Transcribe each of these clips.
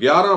11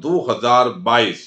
2022।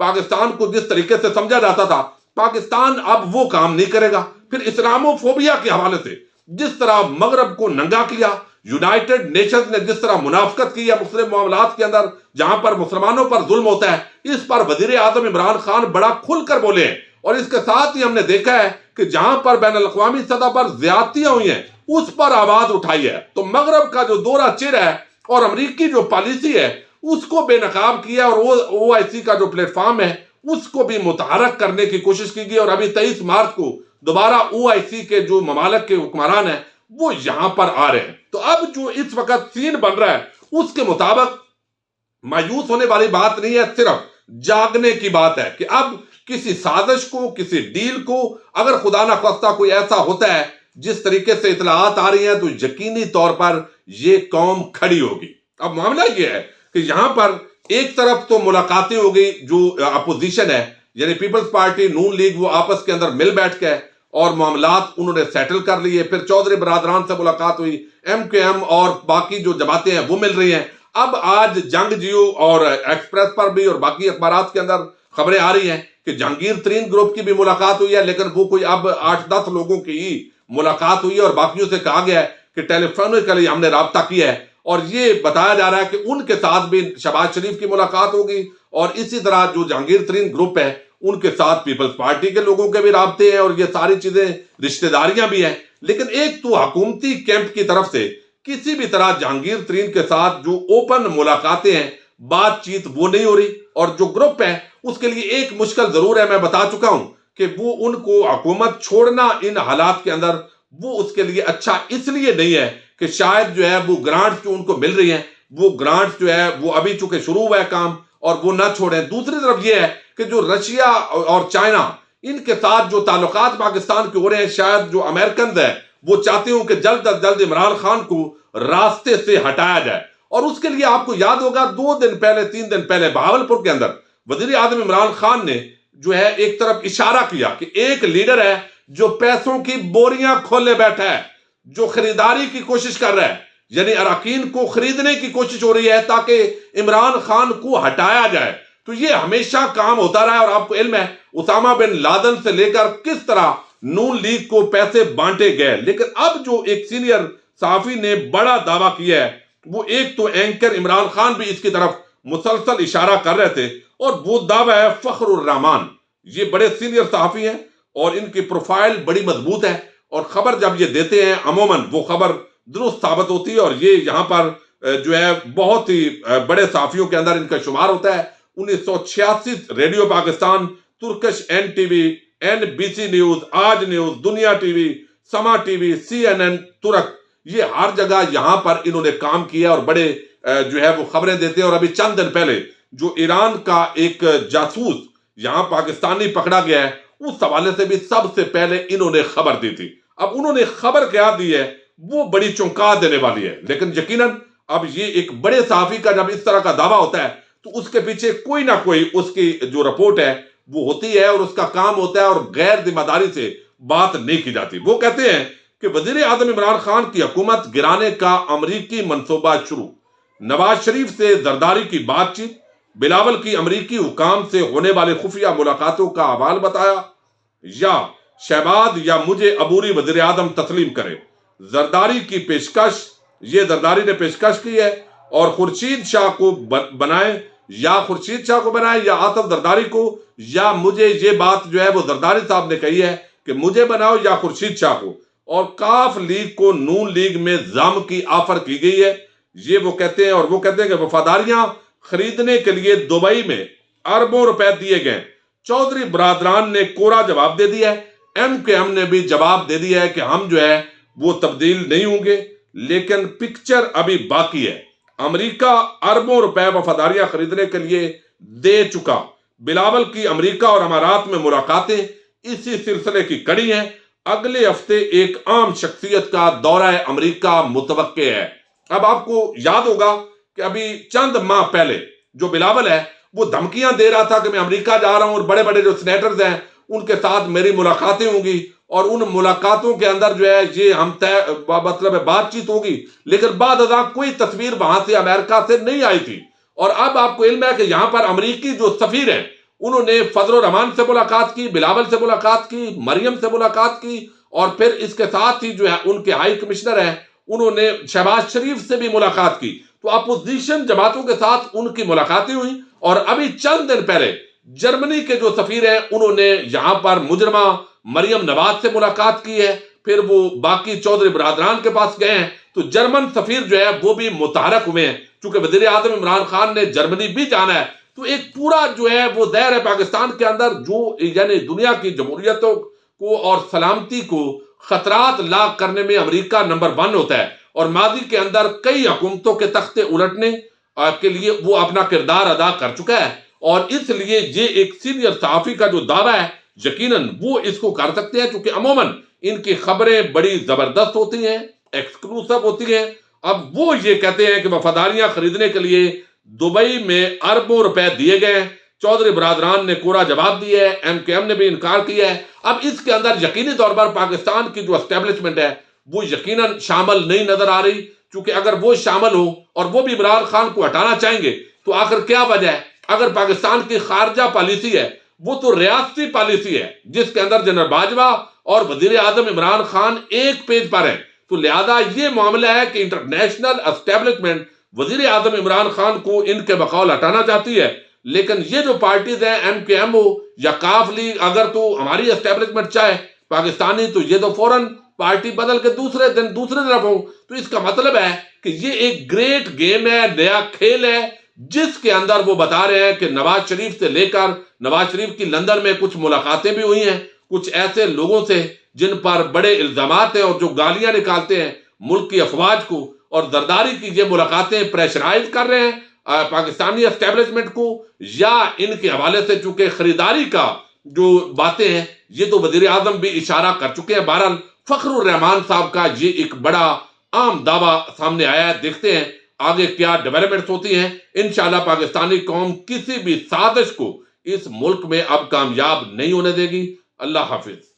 پاکستان کو جس طریقے سے سمجھا جاتا تھا، پاکستان اب وہ کام نہیں کرے گا۔ پھر اسلامو فوبیا کے حوالے سے جس طرح مغرب کو ننگا کیا، یونائٹڈ نیشنز نے جس طرح منافقت کی ہے مسلم معاملات کے اندر جہاں پر مسلمانوں پر ظلم ہوتا ہے، اس پر وزیر اعظم عمران خان بڑا کھل کر بولے ہیں۔ اور اس کے ساتھ ہی ہم نے دیکھا ہے کہ جہاں پر بین الاقوامی سطح پر زیادتیاں ہوئی ہیں اس پر آواز اٹھائی ہے۔ تو مغرب کا جو دورہ چر ہے اور امریکی جو پالیسی ہے اس کو بے نقاب کیا، اور او آئی سی کا جو پلیٹ فارم ہے اس کو بھی متحرک کرنے کی کوشش کی گئی، اور ابھی 23 مارچ کو دوبارہ او آئی سی کے جو ممالک کے حکمران ہیں وہ یہاں پر آ رہے ہیں۔ تو اب جو اس وقت سین بن رہا ہے اس کے مطابق مایوس ہونے والی بات نہیں ہے، صرف جاگنے کی بات ہے کہ اب کسی سازش کو، کسی ڈیل کو اگر خدا نہ خواستہ کوئی ایسا ہوتا ہے جس طریقے سے اطلاعات آ رہی ہیں تو یقینی طور پر یہ قوم کھڑی ہوگی۔ اب معاملہ یہ ہے کہ یہاں پر ایک طرف تو ملاقاتیں ہو گئی، جو اپوزیشن ہے یعنی پیپلز پارٹی، نون لیگ، وہ آپس کے اندر مل بیٹھ کے اور معاملات انہوں نے سیٹل کر لیے۔ پھر چودھری برادران سے ملاقات ہوئی، ایم کے ایم اور باقی جو جماعتیں ہیں وہ مل رہی ہیں۔ اب آج جنگ جیو اور ایکسپریس پر بھی اور باقی اخبارات کے اندر خبریں آ رہی ہیں کہ جہانگیر ترین گروپ کی بھی ملاقات ہوئی ہے، لیکن وہ کوئی اب 8-10 لوگوں کی ہی ملاقات ہوئی ہے، اور باقیوں سے کہا گیا ہے کہ ٹیلی فونکلی ہم نے رابطہ کیا ہے، اور یہ بتایا جا رہا ہے کہ ان کے ساتھ بھی شہباز شریف کی ملاقات ہوگی، اور اسی طرح جو جہانگیر ترین گروپ ہے ان کے ساتھ پیپلز پارٹی کے لوگوں کے بھی رابطے ہیں، اور یہ ساری چیزیں رشتہ داریاں بھی ہیں۔ لیکن ایک تو حکومتی کیمپ کی طرف سے کسی بھی طرح جہانگیر ترین کے ساتھ جو اوپن ملاقاتیں ہیں، بات چیت وہ نہیں ہو رہی، اور جو گروپ ہے اس کے لیے ایک مشکل ضرور ہے، میں بتا چکا ہوں کہ وہ ان کو حکومت چھوڑنا ان حالات کے اندر وہ اس کے لیے اچھا اس لیے نہیں ہے کہ شاید جو ہے وہ گرانٹس جو ان کو مل رہی ہیں وہ گرانٹس جو ہے وہ ابھی چونکہ شروع ہوا ہے کام اور وہ نہ چھوڑیں۔ دوسری طرف یہ ہے کہ جو رشیا اور چائنا ان کے ساتھ جو تعلقات پاکستان کے ہو رہے ہیں، شاید جو امریکنز ہیں وہ چاہتے ہوں کہ جلد از جلد عمران خان کو راستے سے ہٹایا جائے، اور اس کے لیے آپ کو یاد ہوگا 3 دن پہلے بہاولپور کے اندر وزیر اعظم عمران خان نے جو ہے ایک طرف اشارہ کیا کہ ایک لیڈر ہے جو پیسوں کی بوریاں کھولے بیٹھا ہے، جو خریداری کی کوشش کر رہا ہے، یعنی اراکین کو خریدنے کی کوشش ہو رہی ہے تاکہ عمران خان کو ہٹایا جائے۔ تو یہ ہمیشہ کام ہوتا رہا ہے، اور آپ کو علم ہے اسامہ بن لادن سے لے کر کس طرح نون لیگ کو پیسے بانٹے گئے۔ لیکن اب جو ایک سینئر صحافی نے بڑا دعویٰ کیا ہے، وہ ایک تو اینکر عمران خان بھی اس کی طرف مسلسل اشارہ کر رہے تھے، اور وہ دعویٰ ہے فخر الرحمان۔ یہ بڑے سینئر صحافی ہیں اور ان کی پروفائل بڑی مضبوط ہے، اور خبر جب یہ دیتے ہیں عموماً وہ خبر درست ثابت ہوتی ہے، اور یہ یہاں پر جو ہے بہت ہی بڑے صحافیوں کے اندر ان کا شمار ہوتا ہے۔ 1986 radio Pakistan, Turkish NTV، NBC news, آج نیوز، دنیا ٹی وی، سما ٹی وی، CNN ترک، یہ ہر جگہ یہاں پر انہوں نے کام کیا اور بڑے جو ہے وہ خبریں دیتے ہیں۔ اور ابھی چند دن پہلے جو ایران کا ایک جاسوس یہاں پاکستانی پکڑا گیا ہے، اس حوالے سے بھی سب سے پہلے انہوں نے خبر دی تھی۔ اب انہوں نے خبر کیا دی ہے وہ بڑی چونکا دینے والی ہے، لیکن یقیناً اب یہ ایک بڑے صحافی کا جب اس طرح کا دعویٰ ہوتا ہے تو اس کے پیچھے کوئی نہ کوئی اس کی جو رپورٹ ہے وہ ہوتی ہے، اور اس کا کام ہوتا ہے، اور غیر ذمہ داری سے بات نہیں کی جاتی۔ وہ کہتے ہیں کہ وزیر اعظم عمران خان کی حکومت گرانے کا امریکی منصوبہ شروع، نواز شریف سے زرداری کی بات چیت، بلاول کی امریکی حکام سے ہونے والے خفیہ ملاقاتوں کا احوال بتایا، یا شہباز یا مجھے عبوری وزیر اعظم تسلیم کرے، زرداری کی پیشکش، یہ زرداری نے پیشکش کی ہے، اور خورشید شاہ کو بنائے، یا خورشید شاہ کو بنائے یا آصف زرداری کو، یا مجھے یہ بات جو ہے وہ زرداری صاحب نے کہی ہے کہ مجھے بناؤ یا خورشید شاہ کو، اور کاف لیگ کو نون لیگ میں ضم کی آفر کی گئی ہے۔ یہ وہ کہتے ہیں، اور وہ کہتے ہیں کہ وفاداریاں خریدنے کے لیے دبئی میں اربوں روپے دیے گئے۔ چودھری برادران نے کورا جواب دے دیا ہے، MKM نے بھی جواب دے دیا ہے کہ ہم جو ہے وہ تبدیل نہیں ہوں گے، لیکن پکچر ابھی باقی ہے۔ امریکہ اربوں روپے وفاداریاں خریدنے کے لیے دے چکا۔ بلاول کی امریکہ اور امارات میں ملاقاتیں اسی سلسلے کی کڑی ہیں۔ اگلے ہفتے ایک عام شخصیت کا دورہ امریکہ متوقع ہے۔ اب آپ کو یاد ہوگا کہ ابھی چند ماہ پہلے جو بلاول ہے وہ دھمکیاں دے رہا تھا کہ میں امریکہ جا رہا ہوں، اور بڑے بڑے جو سینیٹرز ہیں ان کے ساتھ میری ملاقاتیں ہوں گی، اور ان ملاقاتوں کے اندر جو ہے یہ ہم مطلب بات چیت ہوگی، لیکن بعد ازاں کوئی تصویر وہاں سے امریکہ سے نہیں آئی تھی۔ اور اب آپ کو علم ہے کہ یہاں پر امریکی جو سفیر ہیں انہوں نے فضل الرحمان سے ملاقات کی، بلاول سے ملاقات کی، مریم سے ملاقات کی، اور پھر اس کے ساتھ ہی جو ہے ان کے ہائی کمشنر ہیں انہوں نے شہباز شریف سے بھی ملاقات کی۔ تو اپوزیشن جماعتوں کے ساتھ ان کی ملاقاتیں ہوئیں، اور ابھی چند دن پہلے جرمنی کے جو سفیر ہیں انہوں نے یہاں پر مجرمہ مریم نواز سے ملاقات کی ہے، پھر وہ باقی چودھری برادران کے پاس گئے ہیں۔ تو جرمن سفیر جو ہے وہ بھی متحرک ہوئے ہیں، چونکہ وزیر اعظم عمران خان نے جرمنی بھی جانا ہے۔ تو ایک پورا جو ہے وہ دائر ہے پاکستان کے اندر، جو یعنی دنیا کی جمہوریتوں کو اور سلامتی کو خطرات لاحق کرنے میں امریکہ نمبر 1 ہوتا ہے، اور ماضی کے اندر کئی حکومتوں کے تختے الٹنے کے لیے وہ اپنا کردار ادا کر چکا ہے، اور اس لیے یہ ایک سینئر صحافی کا جو دعویٰ ہے یقیناً وہ اس کو کر سکتے ہیں، کیونکہ عموماً ان کی خبریں بڑی زبردست ہوتی ہیں، ایکسکلوسیو ہوتی ہیں۔ اب وہ یہ کہتے ہیں کہ وفاداریاں خریدنے کے لیے دبئی میں اربوں روپے دیے گئے، چودھری برادران نے کوڑا جواب دیا ہے، ایم کیو ایم نے بھی انکار کیا ہے۔ اب اس کے اندر یقینی طور پر پاکستان کی جو اسٹیبلشمنٹ ہے وہ یقیناً شامل نہیں نظر آ رہی، کیونکہ اگر وہ شامل ہو اور وہ بھی عمران خان کو ہٹانا چاہیں گے تو آخر کیا وجہ ہے؟ اگر پاکستان کی خارجہ پالیسی ہے وہ تو ریاستی پالیسی ہے، جس کے اندر جنرل باجوہ اور وزیر اعظم عمران خان ایک پیج پر ہیں، تو لہذا یہ معاملہ ہے کہ انٹرنیشنل اسٹیبلشمنٹ وزیر اعظم عمران خان کو ان کے بقول ہٹانا چاہتی ہے، لیکن یہ جو پارٹیز ہیں ایم کے ایم ہو یا کاف لیگ، اگر تو ہماری اسٹیبلشمنٹ چاہے پاکستانی تو یہ تو فوراً پارٹی بدل کے دوسرے طرف ہو۔ تو اس کا مطلب ہے کہ یہ ایک گریٹ گیم ہے، نیا کھیل ہے، جس کے اندر وہ بتا رہے ہیں کہ نواز شریف سے لے کر نواز شریف کی لندن میں کچھ ملاقاتیں بھی ہوئی ہیں کچھ ایسے لوگوں سے جن پر بڑے الزامات ہیں اور جو گالیاں نکالتے ہیں ملک کی افواج کو، اور زرداری کی یہ ملاقاتیں پریشرائز کر رہے ہیں پاکستانی اسٹیبلشمنٹ کو، یا ان کے حوالے سے چونکہ خریداری کا جو باتیں ہیں یہ تو وزیر اعظم بھی اشارہ کر چکے ہیں۔ بہرحال فخر الرحمان صاحب کا یہ ایک بڑا عام دعویٰ سامنے آیا ہے، دیکھتے ہیں آگے کیا ڈیولپمنٹس ہوتی ہیں۔ انشاءاللہ پاکستانی قوم کسی بھی سازش کو اس ملک میں اب کامیاب نہیں ہونے دے گی۔ اللہ حافظ۔